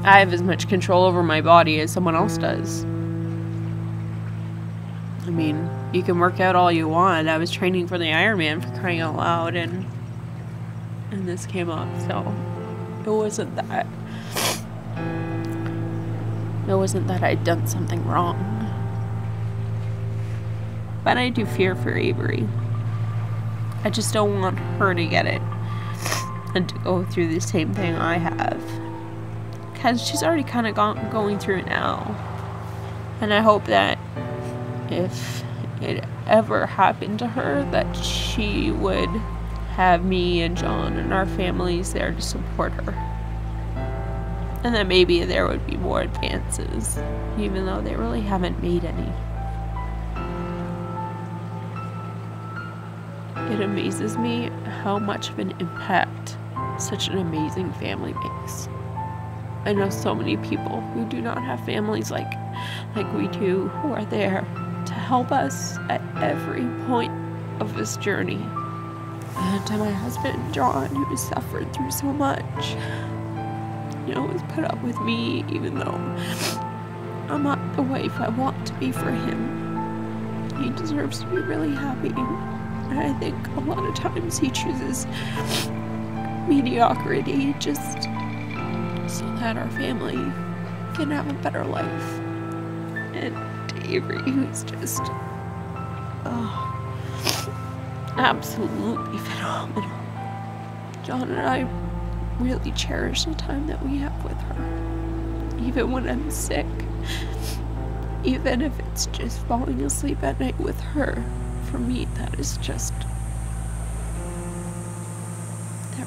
I have as much control over my body as someone else does. I mean, you can work out all you want. I was training for the Ironman, for crying out loud, and this came up, so it wasn't that I'd done something wrong. But I do fear for Avery. I just don't want her to get it and to go through the same thing I have. Because she's already kind of going through it now. And I hope that if it ever happened to her, that she would have me and John and our families there to support her. And that maybe there would be more advances, even though they really haven't made any. It amazes me how much of an impact such an amazing family makes. I know so many people who do not have families like we do, who are there to help us at every point of this journey. And to my husband, John, who has suffered through so much, has put up with me even though I'm not the wife I want to be for him. He deserves to be really happy. And I think a lot of times he chooses mediocrity just so that our family can have a better life. And Avery, who's just absolutely phenomenal. John and I really cherish the time that we have with her. Even when I'm sick, even if it's just falling asleep at night with her, for me, that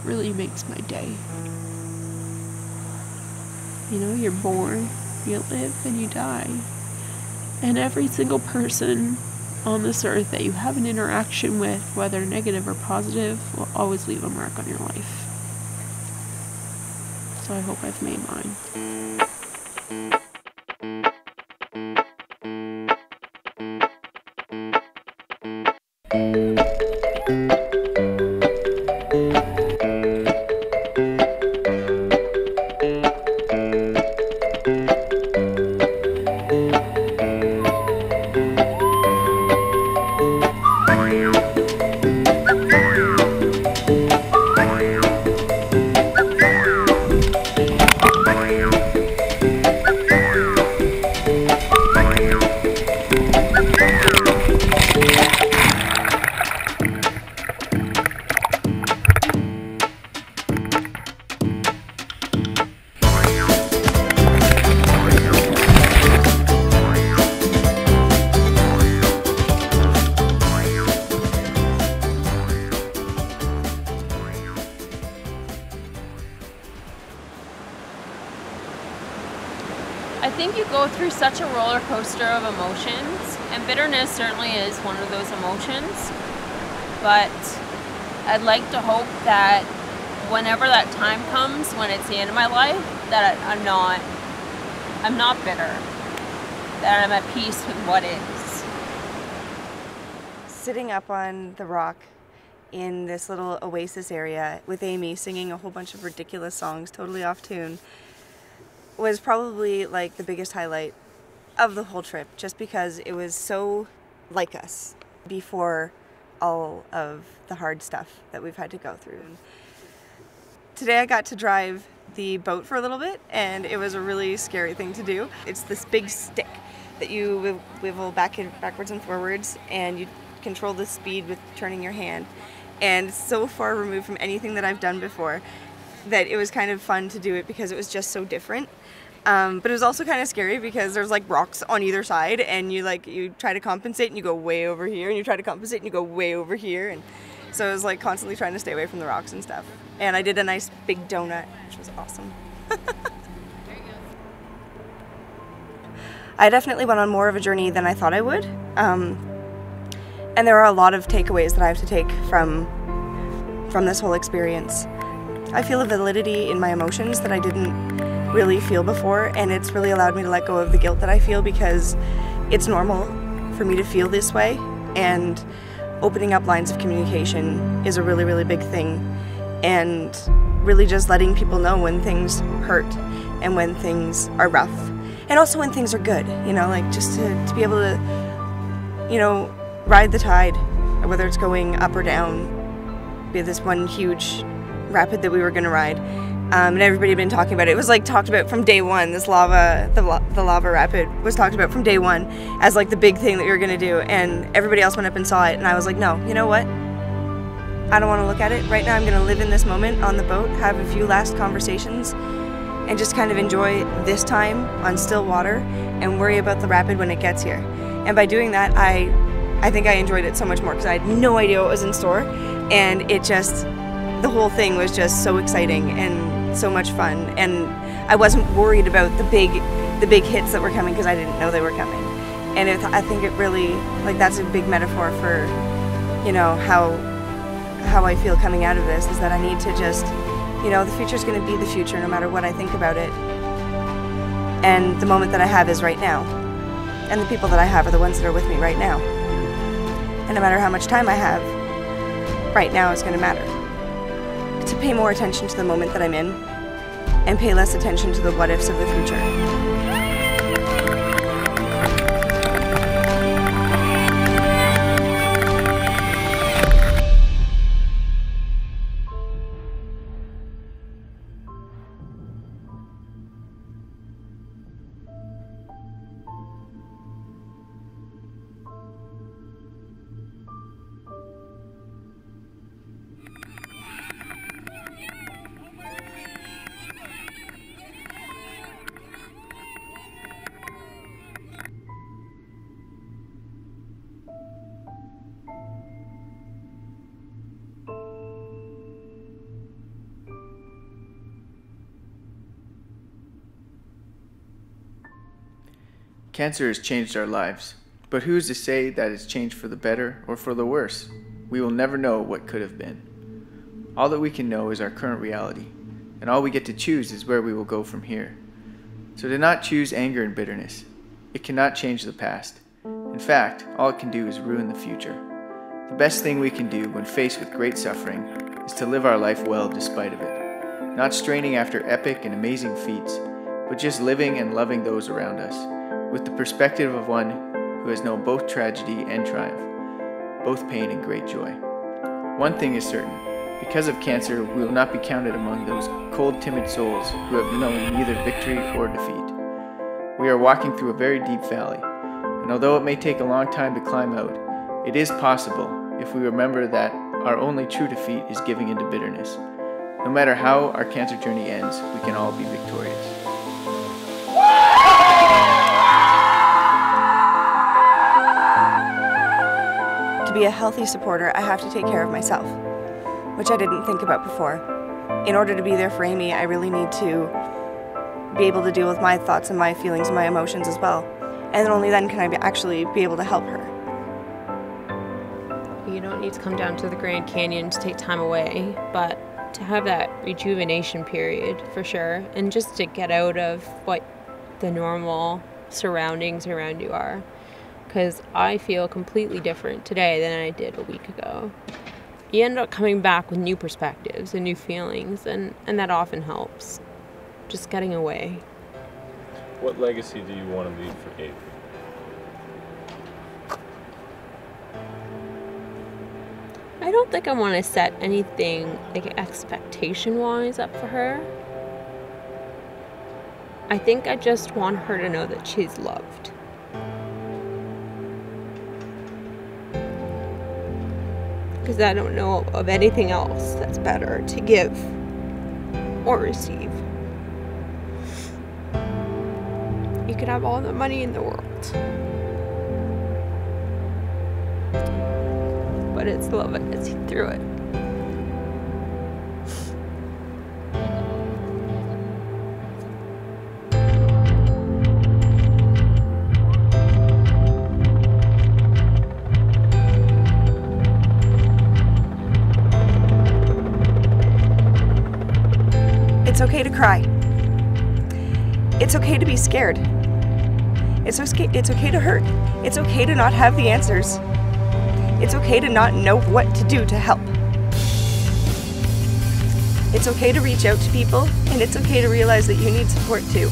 really makes my day. You're born, you live, and you die. And every single person on this earth that you have an interaction with, whether negative or positive, will always leave a mark on your life. So I hope I've made mine. I think you go through such a roller coaster of emotions, and bitterness certainly is one of those emotions, but I'd like to hope that whenever that time comes, when it's the end of my life, that I'm not bitter, that I'm at peace with what is. Sitting up on the rock in this little oasis area with Amy singing a whole bunch of ridiculous songs totally off tune was probably like the biggest highlight of the whole trip, just because it was so like us before all of the hard stuff that we've had to go through. Today I got to drive the boat for a little bit, and it was a really scary thing to do. It's this big stick that you wivel backwards and forwards, and you control the speed with turning your hand. And it's so far removed from anything that I've done before that it was kind of fun to do it because it was just so different. But it was also kind of scary because there's like rocks on either side, and you try to compensate and you go way over here, and you try to compensate and you go way over here, and so I was like constantly trying to stay away from the rocks and stuff. And I did a nice big donut, which was awesome. I definitely went on more of a journey than I thought I would. And there are a lot of takeaways that I have to take from this whole experience. I feel a validity in my emotions that I didn't really feel before, and it's really allowed me to let go of the guilt that I feel, because it's normal for me to feel this way, and opening up lines of communication is a really, really big thing, and really just letting people know when things hurt and when things are rough, and also when things are good, you know, like just to be able to, you know, ride the tide, whether it's going up or down. We had this one huge rapid that we were going to ride, and everybody had been talking about it. It was like talked about from day one. This lava, the lava rapid was talked about from day one as like the big thing that we were going to do, and everybody else went up and saw it, and I was like, no, you know what? I don't want to look at it. Right now I'm going to live in this moment on the boat, have a few last conversations, and just kind of enjoy this time on still water and worry about the rapid when it gets here. And by doing that, I think I enjoyed it so much more because I had no idea what was in store, and it just, the whole thing was just so exciting and so much fun, and I wasn't worried about the big hits that were coming because I didn't know they were coming. And I think it really, like, that's a big metaphor for, you know, how I feel coming out of this, is that I need to just, you know, the future's going to be the future no matter what I think about it. And the moment that I have is right now. And the people that I have are the ones that are with me right now. And no matter how much time I have, right now is going to matter. To pay more attention to the moment that I'm in, and pay less attention to the what ifs of the future. Cancer has changed our lives, but who's to say that it's changed for the better or for the worse? We will never know what could have been. All that we can know is our current reality, and all we get to choose is where we will go from here. So do not choose anger and bitterness. It cannot change the past. In fact, all it can do is ruin the future. The best thing we can do when faced with great suffering is to live our life well despite of it, not straining after epic and amazing feats, but just living and loving those around us, with the perspective of one who has known both tragedy and triumph, both pain and great joy. One thing is certain, because of cancer, we will not be counted among those cold, timid souls who have known neither victory or defeat. We are walking through a very deep valley, and although it may take a long time to climb out, it is possible if we remember that our only true defeat is giving into bitterness. No matter how our cancer journey ends, we can all be victorious. To be a healthy supporter, I have to take care of myself, which I didn't think about before. In order to be there for Amy, I really need to be able to deal with my thoughts and my feelings and my emotions as well. And only then can I actually be able to help her. You don't need to come down to the Grand Canyon to take time away, but to have that rejuvenation period for sure, and just to get out of what the normal surroundings around you are. Because I feel completely different today than I did a week ago. You end up coming back with new perspectives and new feelings, and that often helps. Just getting away. What legacy do you want to leave for Kate? I don't think I want to set anything like expectation-wise up for her. I think I just want her to know that she's loved. Because I don't know of anything else that's better to give or receive. You could have all the money in the world, but it's love that gets you through it. It's okay to cry. It's okay to be scared. It's okay to hurt. It's okay to not have the answers. It's okay to not know what to do to help. It's okay to reach out to people, and it's okay to realize that you need support too.